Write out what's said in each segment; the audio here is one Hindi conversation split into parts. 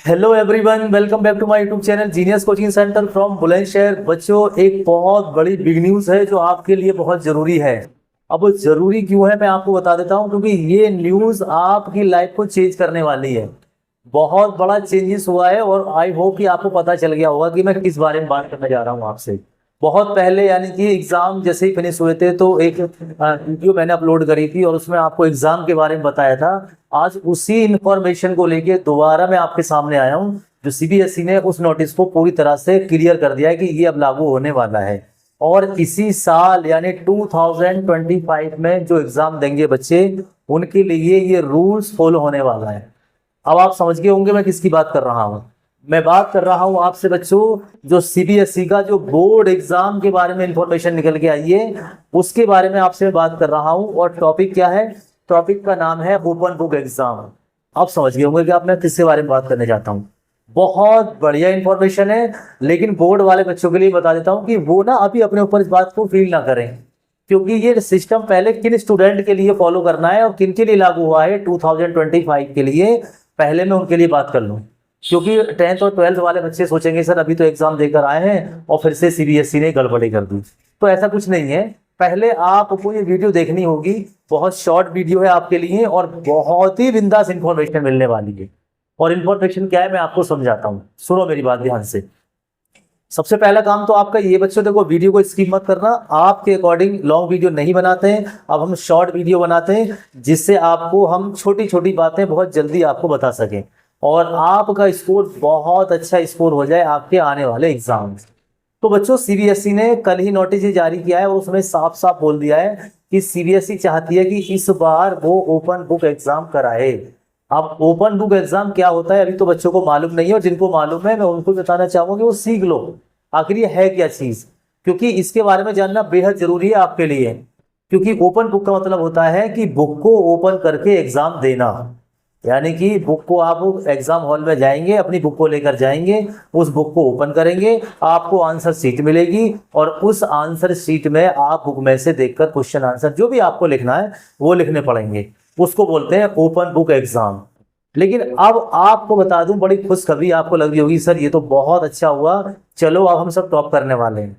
Hello everyone, welcome back to my YouTube channel genius coaching centre from Bulandshahr. बच्चों, एक बहुत बड़ी बिग न्यूज़ है जो आपके लिए बहुत ज़रूरी है। अब वो ज़रूरी क्यों है मैं आपको बता देता हूँ, क्योंकि ये न्यूज़ आपकी लाइफ को चेंज करने वाली है। बहुत बड़ा चेंजेस हुआ है और आई होप कि आपको पता चल गया होगा कि मैं किस बारे में बात करने जा रहा हूँ आपसे। बहुत पहले यानी कि एग्ज़ाम जैसे ही फिनिश हुए थे तो एक वीडियो मैंने अपलोड करी थी और उसमें आपको एग्ज़ाम के बारे में बताया था। आज उसी इंफॉर्मेशन को लेके दोबारा मैं आपके सामने आया हूँ। जो सीबीएसई ने उस नोटिस को पूरी तरह से क्लियर कर दिया है कि ये अब लागू होने वाला है। और इसी साल यानी 2025 में जो एग्ज़ाम देंगे बच्चे, उनके लिए ये रूल्स फॉलो होने वाला है। अब आप समझ गए होंगे मैं किसकी बात कर रहा हूँ। मैं बात कर रहा हूँ आपसे बच्चों, जो सीबीएसई का जो बोर्ड एग्जाम के बारे में इंफॉर्मेशन निकल के आई है उसके बारे में आपसे बात कर रहा हूँ। और टॉपिक क्या है? टॉपिक का नाम है ओपन बुक एग्जाम। आप समझ गए होंगे कि आप मैं किसके बारे में बात करने चाहता हूँ। बहुत बढ़िया इंफॉर्मेशन है, लेकिन बोर्ड वाले बच्चों के लिए बता देता हूँ कि वो ना अभी अपने ऊपर इस बात को फील ना करें, क्योंकि ये सिस्टम पहले किन स्टूडेंट के लिए फॉलो करना है और किन के लिए लागू हुआ है 2025 के लिए, पहले मैं उनके लिए बात कर लूँ। क्योंकि 10th और 12th वाले बच्चे सोचेंगे सर अभी तो एग्जाम देकर आए हैं और फिर से सीबीएसई ने गड़बड़ी कर दी। तो ऐसा कुछ नहीं है। पहले आपको ये वीडियो देखनी होगी। बहुत शॉर्ट वीडियो है आपके लिए और बहुत ही बिंदास इंफॉर्मेशन मिलने वाली है। और इंफॉर्मेशन क्या है मैं आपको समझाता हूँ, सुनो मेरी बात ध्यान से। सबसे पहला काम तो आपका ये बच्चों, देखो वीडियो को स्किप मत करना। आपके अकॉर्डिंग लॉन्ग वीडियो नहीं बनाते हैं, अब हम शॉर्ट वीडियो बनाते हैं जिससे आपको हम छोटी छोटी बातें बहुत जल्दी आपको बता सकें और आपका स्कोर बहुत अच्छा स्कोर हो जाए आपके आने वाले एग्जाम। तो बच्चों, सीबीएसई ने कल ही नोटिस जारी किया है और उसमें साफ साफ बोल दिया है कि सीबीएसई चाहती है कि इस बार वो ओपन बुक एग्जाम कराए। अब ओपन बुक एग्जाम क्या होता है अभी तो बच्चों को मालूम नहीं है, और जिनको मालूम है मैं उनको बताना चाहूंगा कि वो सीख लो आखिर ये है क्या चीज, क्योंकि इसके बारे में जानना बेहद जरूरी है आपके लिए। क्योंकि ओपन बुक का मतलब होता है कि बुक को ओपन करके एग्जाम देना। यानी कि बुक को आप एग्जाम हॉल में जाएंगे, अपनी बुक को लेकर जाएंगे, उस बुक को ओपन करेंगे, आपको आंसर शीट मिलेगी और उस आंसर शीट में आप बुक में से देखकर क्वेश्चन आंसर जो भी आपको लिखना है वो लिखने पड़ेंगे। उसको बोलते हैं ओपन बुक एग्जाम। लेकिन अब आपको बता दूं, बड़ी खुशखबरी आपको लगी होगी, सर ये तो बहुत अच्छा हुआ, चलो अब हम सब टॉप करने वाले हैं।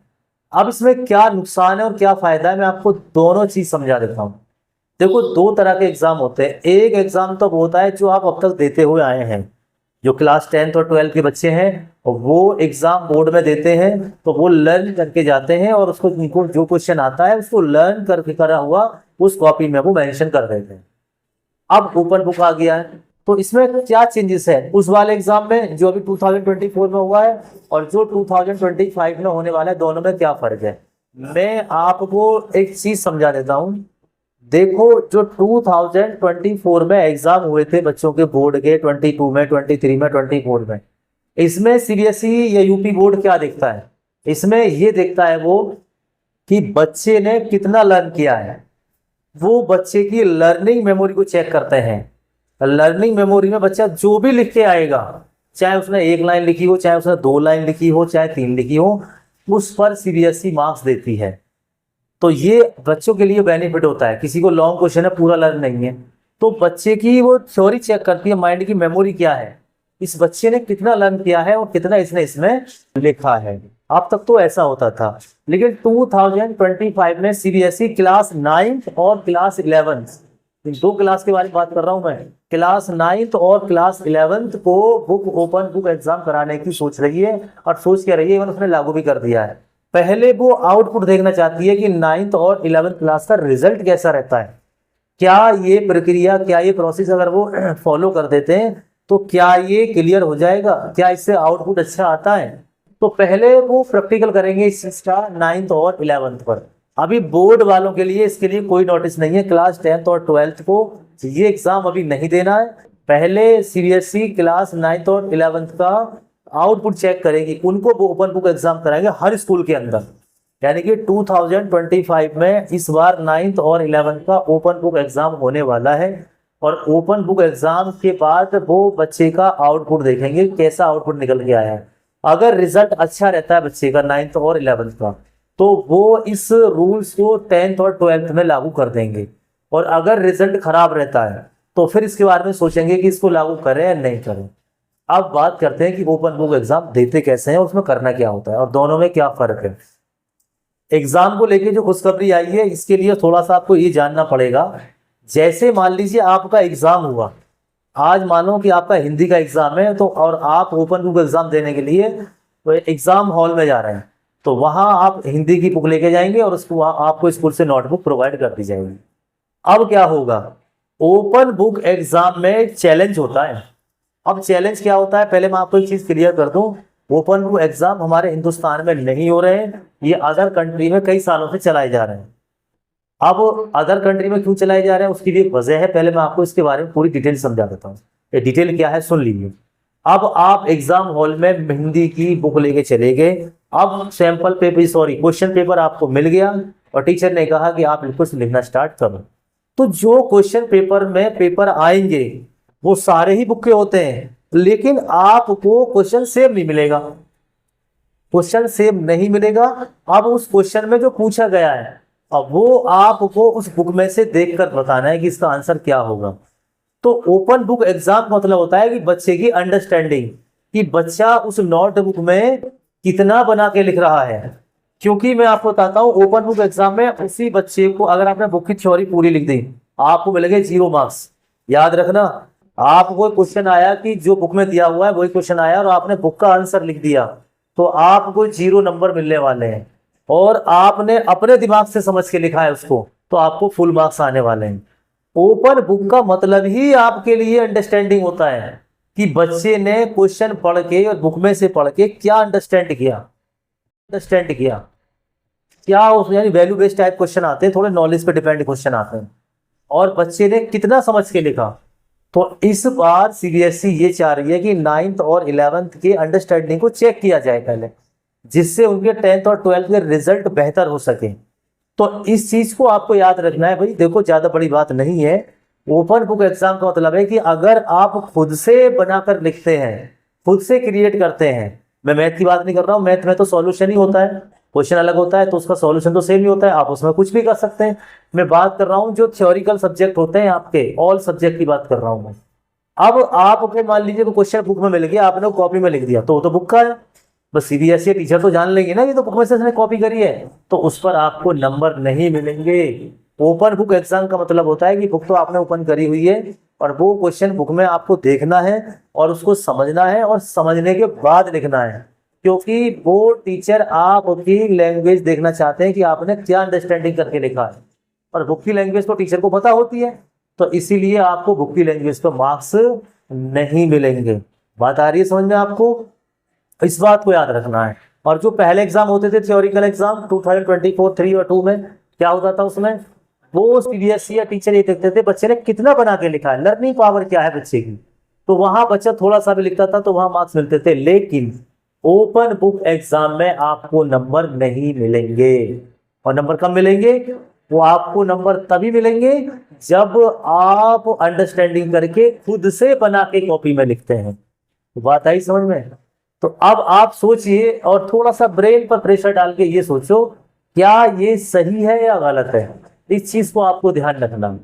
अब इसमें क्या नुकसान है और क्या फायदा है मैं आपको दोनों चीज समझा देता हूँ। देखो, दो तरह के एग्जाम होते हैं। एक एग्जाम तो होता है जो आप अब तक देते हुए आए हैं, जो क्लास 10th और 12th के बच्चे हैं वो एग्जाम बोर्ड में देते हैं, तो वो लर्न करके जाते हैं और उसको उनको जो क्वेश्चन आता है उसको लर्न करके करा हुआ उस कॉपी में वो मेंशन कर देते हैं। अब ओपन बुक आ गया है, तो इसमें क्या चेंजेस है उस वाले एग्जाम में जो अभी 2024 में हुआ है और जो 2025 में होने वाला है, दोनों में क्या फर्क है मैं आपको एक चीज समझा देता हूं। देखो, जो 2024 में एग्जाम हुए थे बच्चों के बोर्ड के, 22 में, 23 में, 24 में, इसमें सीबीएसई या यूपी बोर्ड क्या देखता है? इसमें ये देखता है वो कि बच्चे ने कितना लर्न किया है। वो बच्चे की लर्निंग मेमोरी को चेक करते हैं। लर्निंग मेमोरी में बच्चा जो भी लिख के आएगा, चाहे उसने एक लाइन लिखी हो, चाहे उसने 2 लाइन लिखी हो, चाहे 3 लिखी हो, उस पर सीबीएसई मार्क्स देती है। तो ये बच्चों के लिए बेनिफिट होता है। किसी को लॉन्ग क्वेश्चन है, पूरा लर्न नहीं है, तो बच्चे की वो थ्योरी चेक करती है, माइंड की मेमोरी क्या है, इस बच्चे ने कितना लर्न किया है और कितना इसने इसमें लिखा है। अब तक तो ऐसा होता था, लेकिन 2025 में सीबीएसई क्लास 9th और क्लास 11th, इन दो क्लास के बारे में बात कर रहा हूं मैं, क्लास 9th और क्लास 11th को बुक ओपन बुक एग्जाम कराने की सोच रही है और सोच क्या रही है, इवन उसने लागू भी कर दिया है। पहले वो आउटपुट देखना चाहती है कि 9th और 11th क्लास का रिजल्ट कैसा रहता है। क्या ये प्रक्रिया, क्या ये प्रोसेस अगर वो फॉलो कर देते हैं तो क्या ये क्लियर हो जाएगा, क्या इससे आउटपुट अच्छा आता है? तो पहले वो प्रैक्टिकल करेंगे इस चीज का 9th और 11th पर। अभी बोर्ड वालों के लिए इसके लिए कोई नोटिस नहीं है। क्लास 10th और 12th को ये एग्जाम अभी नहीं देना है। पहले सीबीएसई क्लास 9th और 11th का आउटपुट चेक करेगी, उनको वो ओपन बुक एग्जाम कराएंगे हर स्कूल के अंदर। यानी कि 2025 में इस बार 9th और 11th का ओपन बुक एग्जाम होने वाला है और ओपन बुक एग्जाम के बाद वो बच्चे का आउटपुट देखेंगे, कैसा आउटपुट निकल के आया है। अगर रिजल्ट अच्छा रहता है बच्चे का 9th और 11th का, तो वो इस रूल्स को 10th और 12th में लागू कर देंगे। और अगर रिजल्ट खराब रहता है तो फिर इसके बारे में सोचेंगे कि इसको लागू करें या नहीं करें। अब बात करते हैं कि ओपन बुक एग्जाम देते कैसे हैं, उसमें करना क्या होता है और दोनों में क्या फर्क है। एग्जाम को लेके जो खुशखबरी आई है, इसके लिए थोड़ा सा आपको ये जानना पड़ेगा। जैसे मान लीजिए आपका एग्जाम हुआ, आज मानो कि आपका हिंदी का एग्जाम है, तो और आप ओपन बुक एग्जाम देने के लिए तो एग्जाम हॉल में जा रहे हैं, तो वहां आप हिंदी की बुक लेके जाएंगे और उसको आपको स्कूल से नोटबुक प्रोवाइड कर दी जाएगी। अब क्या होगा, ओपन बुक एग्जाम में चैलेंज होता है। अब चैलेंज क्या होता है, पहले मैं आपको एक चीज क्लियर कर दूं, ओपन बुक एग्जाम हमारे हिंदुस्तान में नहीं हो रहे हैं, ये अदर कंट्री में कई सालों से चलाए जा रहे हैं। अब अदर कंट्री में क्यों चलाए जा रहे हैं, उसकी भी एक वजह है। पहले मैं आपको इसके बारे में पूरी डिटेल समझा देता हूँ। ये डिटेल क्या है सुन लीजिए। अब आप एग्जाम हॉल में हिंदी की बुक लेके चले गए, अब सैंपल पेपर क्वेश्चन पेपर आपको मिल गया और टीचर ने कहा कि आप इनको लिखना स्टार्ट करो। तो जो क्वेश्चन पेपर में पेपर आएंगे वो सारे ही बुक के होते हैं, लेकिन आपको क्वेश्चन सेम नहीं मिलेगा। क्वेश्चन सेम नहीं मिलेगा। अब उस क्वेश्चन में जो पूछा गया है, अब वो आपको उस बुक में से देखकर बताना है कि इसका आंसर क्या होगा। तो ओपन बुक एग्जाम मतलब होता है कि बच्चे की अंडरस्टैंडिंग, कि बच्चा उस नोटबुक में कितना बना के लिख रहा है। क्योंकि मैं आपको बताता हूँ, ओपन बुक एग्जाम में उसी बच्चे को, अगर आपने बुक की थ्योरी पूरी लिख दी, आपको मिलेंगे 0 मार्क्स। याद रखना, आपको क्वेश्चन आया कि जो बुक में दिया हुआ है वही क्वेश्चन आया और आपने बुक का आंसर लिख दिया, तो आपको 0 नंबर मिलने वाले हैं। और आपने अपने दिमाग से समझ के लिखा है उसको, तो आपको फुल मार्क्स आने वाले हैं। ओपन बुक का मतलब ही आपके लिए अंडरस्टैंडिंग होता है कि बच्चे ने क्वेश्चन पढ़ के और बुक में से पढ़ के क्या अंडरस्टैंड किया क्या उस, यानी वैल्यू बेस्ड टाइप क्वेश्चन आते हैं, थोड़े नॉलेज पे डिपेंड क्वेश्चन आते हैं, और बच्चे ने कितना समझ के लिखा। तो इस बार सीबीएसई ये चाह रही है कि 9th और 11th के अंडरस्टैंडिंग को चेक किया जाए पहले, जिससे उनके 10th और 12th के रिजल्ट बेहतर हो सके। तो इस चीज को आपको याद रखना है भाई। देखो, ज्यादा बड़ी बात नहीं है। ओपन बुक एग्जाम का मतलब है कि अगर आप खुद से बनाकर लिखते हैं, खुद से क्रिएट करते हैं, मैं मैथ की बात नहीं कर रहा हूँ, मैथ में तो सॉल्यूशन ही होता है, क्वेश्चन अलग होता है तो उसका सॉल्यूशन तो सेम ही होता है, आप उसमें कुछ भी कर सकते हैं। मैं बात कर रहा हूँ जो थ्योरिकल सब्जेक्ट होते हैं आपके, ऑल सब्जेक्ट की बात कर रहा हूँ मैं। अब आपको मान लीजिए क्वेश्चन बुक में मिल गया, आपने कॉपी में लिख दिया, तो बुक का है, बस सीबीएसई टीचर तो जान लेंगे ना ये तो बुक में से इसने कॉपी करी है, तो उस पर आपको नंबर नहीं मिलेंगे। ओपन बुक एग्जाम का मतलब होता है कि बुक तो आपने ओपन करी हुई है और वो क्वेश्चन बुक में आपको देखना है और उसको समझना है, और समझने के बाद लिखना है, क्योंकि वो टीचर आपकी लैंग्वेज देखना चाहते हैं कि आपने क्या अंडरस्टैंडिंग करके लिखा है, और बुक की लैंग्वेज तो टीचर को पता होती है, तो इसीलिए आपको बुक की लैंग्वेज पर मार्क्स नहीं मिलेंगे। बात आ रही है समझ में आपको? इस बात को याद रखना है। और जो पहले एग्जाम होते थे थ्योरिकल एग्जाम 2024 3 और 2 में, क्या होता था उसमें, वो सीबीएसई या टीचर ये देखते थे बच्चे ने कितना बना के लिखा है, लर्निंग पावर क्या है बच्चे की, तो वहां बच्चा थोड़ा सा भी लिखता था तो वहां मार्क्स मिलते थे। लेकिन ओपन बुक एग्जाम में आपको नंबर नहीं मिलेंगे। और नंबर कब मिलेंगे? वो आपको नंबर तभी मिलेंगे जब आप अंडरस्टैंडिंग करके खुद से बना के कॉपी में लिखते हैं। तो बात आई समझ में? तो अब आप सोचिए और थोड़ा सा ब्रेन पर प्रेशर डाल के ये सोचो, क्या ये सही है या गलत है। इस चीज को आपको ध्यान रखना है।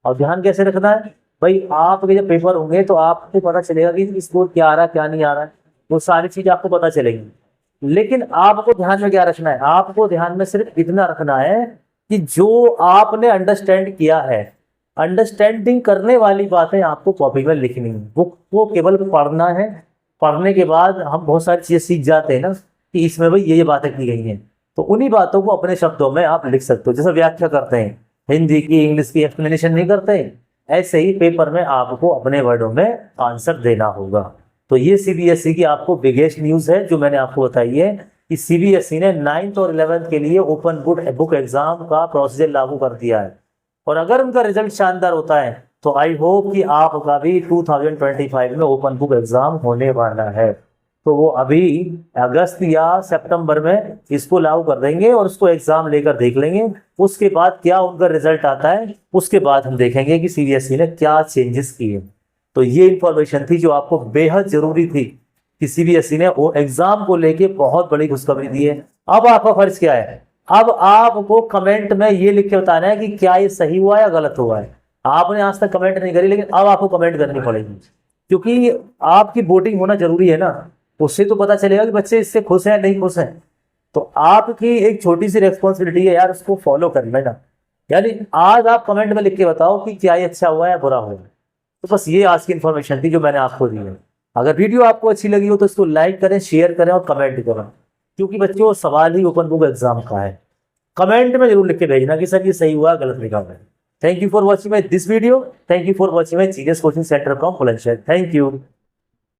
और ध्यान कैसे रखना है भाई, आपके जब पेपर होंगे तो आपको पता चलेगा कि स्कोर क्या आ रहा है क्या नहीं आ रहा है, वो सारी चीज आपको पता चलेगी। लेकिन आपको ध्यान में क्या रखना है, आपको ध्यान में सिर्फ इतना रखना है कि जो आपने अंडरस्टैंड किया है, अंडरस्टैंडिंग करने वाली बातें आपको कॉपी में लिखनी है, बुक को केवल पढ़ना है। पढ़ने के बाद हम बहुत सारी चीजें सीख जाते हैं ना कि इसमें भाई ये बातें की गई हैं, तो उन्हीं बातों को अपने शब्दों में आप लिख सकते हो। जैसे व्याख्या करते हैं, हिंदी की इंग्लिश की एक्सप्लेनेशन नहीं करते, ऐसे ही पेपर में आपको अपने वर्डों में आंसर देना होगा। तो ये सीबीएसई की आपको बिगेस्ट न्यूज है जो मैंने आपको बताई है कि सीबीएसई ने 9th और 11th के लिए ओपन बुक एग्जाम का प्रोसीजर लागू कर दिया है। और अगर उनका रिजल्ट शानदार होता है तो आई होप कि आपका भी 2025 में ओपन बुक एग्जाम होने वाला है। तो वो अभी अगस्त या सितंबर में इसको लागू कर देंगे और उसको एग्जाम लेकर देख लेंगे। उसके बाद क्या उनका रिजल्ट आता है, उसके बाद हम देखेंगे कि सीबीएसई ने क्या चेंजेस किए। तो ये इंफॉर्मेशन थी जो आपको बेहद जरूरी थी कि सीबीएसई ने वो एग्जाम को लेके बहुत बड़ी खुशखबरी दी है। अब आपका फर्ज क्या है, अब आपको कमेंट में ये लिख के बताना है कि क्या ये सही हुआ या गलत हुआ है। आपने आज तक कमेंट नहीं करी, लेकिन अब आपको कमेंट करनी पड़ेगी। क्योंकि आपकी वोटिंग होना जरूरी है ना, उससे तो पता चलेगा कि बच्चे इससे खुश हैं नहीं खुश हैं। तो आपकी एक छोटी सी रेस्पॉन्सिबिलिटी है यार, उसको फॉलो कर लेना। यानी आज आप कमेंट में लिख के बताओ कि क्या ये अच्छा हुआ है या बुरा हुआ है। तो बस ये आज की इन्फॉर्मेशन थी जो मैंने आपको दी है। अगर वीडियो आपको अच्छी लगी हो तो इसको लाइक करें, शेयर करें और कमेंट करें, क्योंकि बच्चों सवाल ही ओपन बुक एग्जाम का है। कमेंट में जरूर लिख के भेजना कि सर ये सही हुआ गलत लिखा हुआ है। Thank you for watching my this video. Thank you for watching my genius coaching centre from Bulandshahr. Thank you.